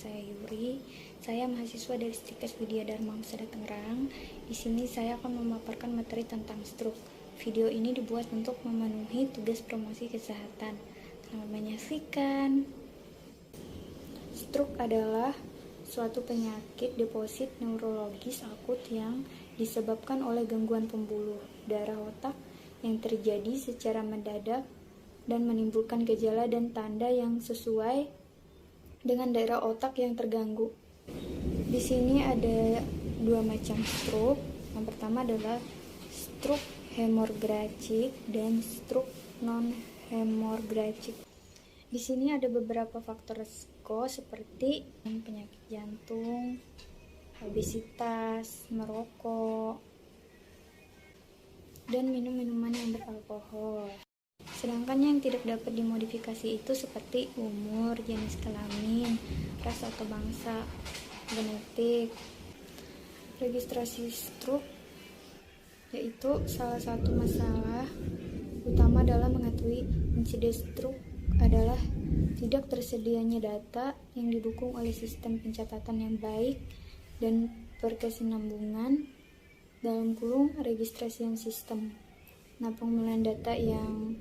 saya Yuri. Saya mahasiswa dari Stikes Widya Dharma Husada Tangerang. Di sini saya akan memaparkan materi tentang stroke. Video ini dibuat untuk memenuhi tugas promosi kesehatan. Selamat menyaksikan. Stroke adalah suatu penyakit deposit neurologis akut yang disebabkan oleh gangguan pembuluh darah otak yang terjadi secara mendadak dan menimbulkan gejala dan tanda yang sesuai dengan daerah otak yang terganggu. Di sini ada dua macam stroke. Yang pertama adalah stroke hemorrhagic dan stroke non-hemorrhagic. Di sini ada beberapa faktor resiko seperti penyakit jantung, obesitas, merokok, dan minum minuman yang beralkohol. Sedangkan yang tidak dapat dimodifikasi itu seperti umur, jenis kelamin, ras atau bangsa, genetik. Registrasi stroke yaitu salah satu masalah utama dalam mengetahui insiden stroke adalah tidak tersedianya data yang didukung oleh sistem pencatatan yang baik dan berkesinambungan (registrasi sistem). Nah, pengumpulan data yang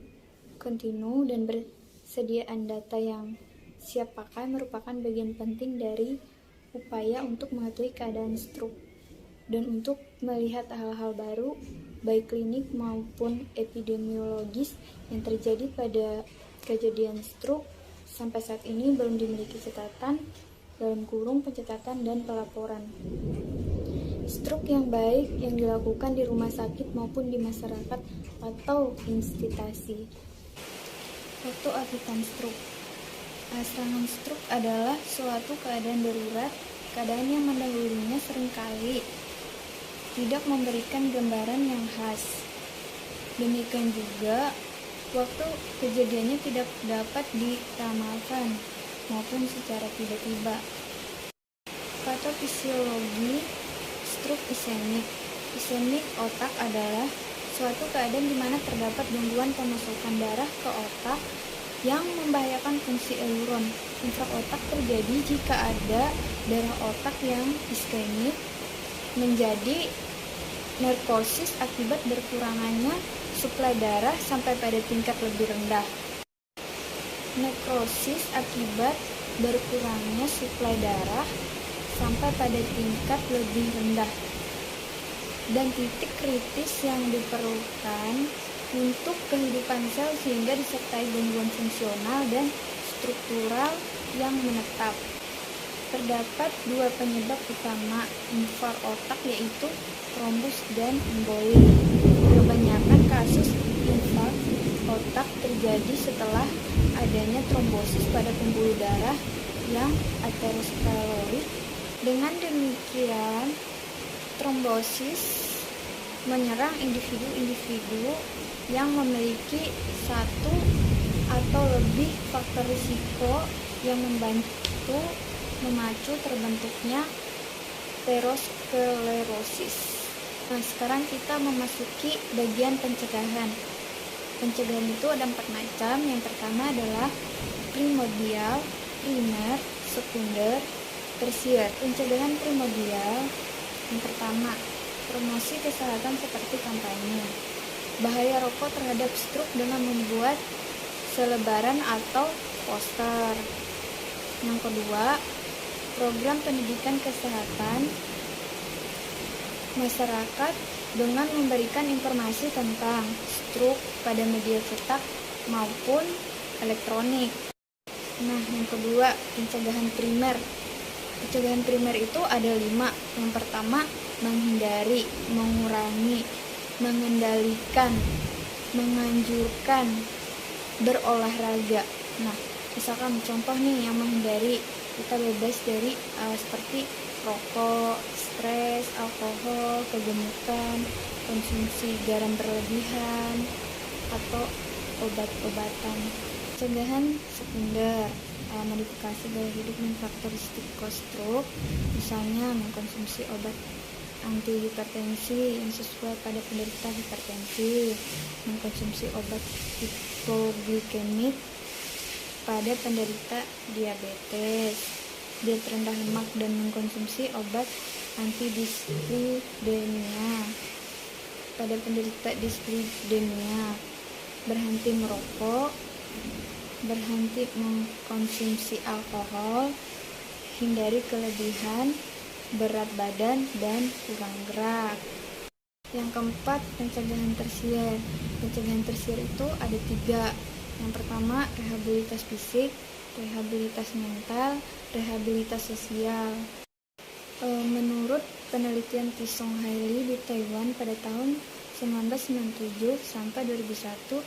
kontinu dan persediaan data yang siap pakai merupakan bagian penting dari upaya untuk mengetahui keadaan stroke dan untuk melihat hal-hal baru baik klinik maupun epidemiologis yang terjadi pada kejadian stroke. Sampai saat ini belum dimiliki catatan (pencatatan dan pelaporan). Stroke yang baik yang dilakukan di rumah sakit maupun di masyarakat atau institusi. Waktu akibat stroke. Serangan stroke adalah suatu keadaan darurat. Keadaan yang mendahulunya seringkali tidak memberikan gambaran yang khas. Demikian juga waktu kejadiannya tidak dapat diramalkan maupun secara tiba-tiba. Patofisiologi stroke ischemic. Ischemic otak adalah suatu keadaan di mana terdapat gangguan pemasukan darah ke otak yang membahayakan fungsi neuron. Infrak otak terjadi jika ada darah otak yang iskemik menjadi nekrosis akibat berkurangannya suplai darah sampai pada tingkat lebih rendah. Nekrosis akibat berkurangnya suplai darah sampai pada tingkat lebih rendah. Dan titik kritis yang diperlukan untuk kehidupan sel sehingga disertai gangguan fungsional dan struktural yang menetap. Terdapat dua penyebab utama infark otak yaitu trombus dan emboli. Kebanyakan kasus infark otak terjadi setelah adanya trombosis pada pembuluh darah yang aterosklerotik. Dengan demikian, trombosis menyerang individu-individu yang memiliki satu atau lebih faktor risiko yang memacu terbentuknya aterosklerosis. Nah, sekarang kita memasuki bagian pencegahan. Pencegahan itu ada 4 macam. Yang pertama adalah primordial, primer, sekunder, tersier. Pencegahan primordial yang pertama, promosi kesehatan seperti kampanye. Bahaya rokok terhadap stroke dengan membuat selebaran atau poster. Yang kedua, program pendidikan kesehatan masyarakat dengan memberikan informasi tentang stroke pada media cetak maupun elektronik. Nah, yang kedua, pencegahan primer. Pencegahan primer itu ada 5. Yang pertama, menghindari, mengurangi, mengendalikan, menganjurkan, berolahraga. Nah, misalkan contoh nih yang menghindari, kita bebas dari seperti rokok, stres, alkohol, kegemukan, konsumsi garam berlebihan, atau obat-obatan. Pencegahan sekunder, modifikasi gaya hidup dan faktor risiko stroke, misalnya mengkonsumsi obat antihipertensi yang sesuai pada penderita hipertensi, mengkonsumsi obat hipoglikemik pada penderita diabetes, diet rendah lemak, dan mengkonsumsi obat antidislipidemia. Pada penderita dislipidemia, berhenti merokok, berhenti mengkonsumsi alkohol, hindari kelebihan berat badan, dan kurang gerak. Yang keempat, pencegahan tersier. Pencegahan tersier itu ada 3. Yang pertama, rehabilitas fisik, rehabilitas mental, rehabilitas sosial. Menurut penelitian Tisong Hailey di Taiwan pada tahun 1997 sampai 2001,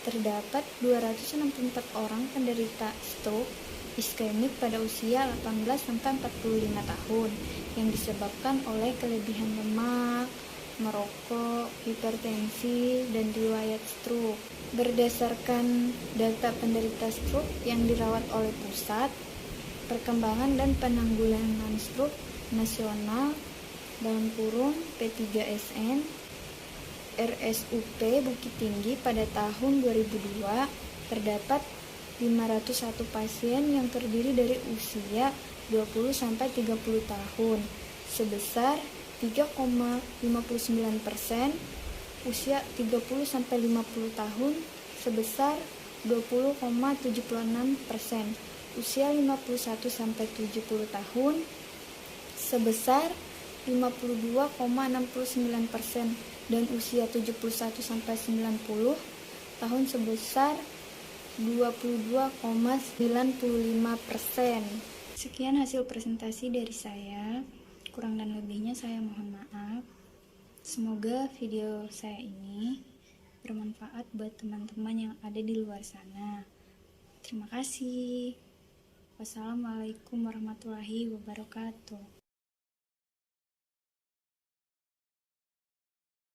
terdapat 264 orang penderita stroke iskemik pada usia 18 sampai 45 tahun yang disebabkan oleh kelebihan lemak, merokok, hipertensi, dan riwayat stroke. Berdasarkan data penderita stroke yang dirawat oleh Pusat Perkembangan dan Penanggulangan Stroke Nasional (P3SN) RSUP Bukit Tinggi pada tahun 2002, terdapat 501 pasien yang terdiri dari usia 20 sampai 30 tahun sebesar 3,59%, usia 30 sampai 50 tahun sebesar 20,76%, usia 51 sampai 70 tahun sebesar 52,69%, dan usia 71 sampai 90 tahun sebesar 22,95%. Sekian hasil presentasi dari saya. Kurang dan lebihnya saya mohon maaf. Semoga video saya ini bermanfaat buat teman-teman yang ada di luar sana. Terima kasih. Wassalamualaikum warahmatullahi wabarakatuh.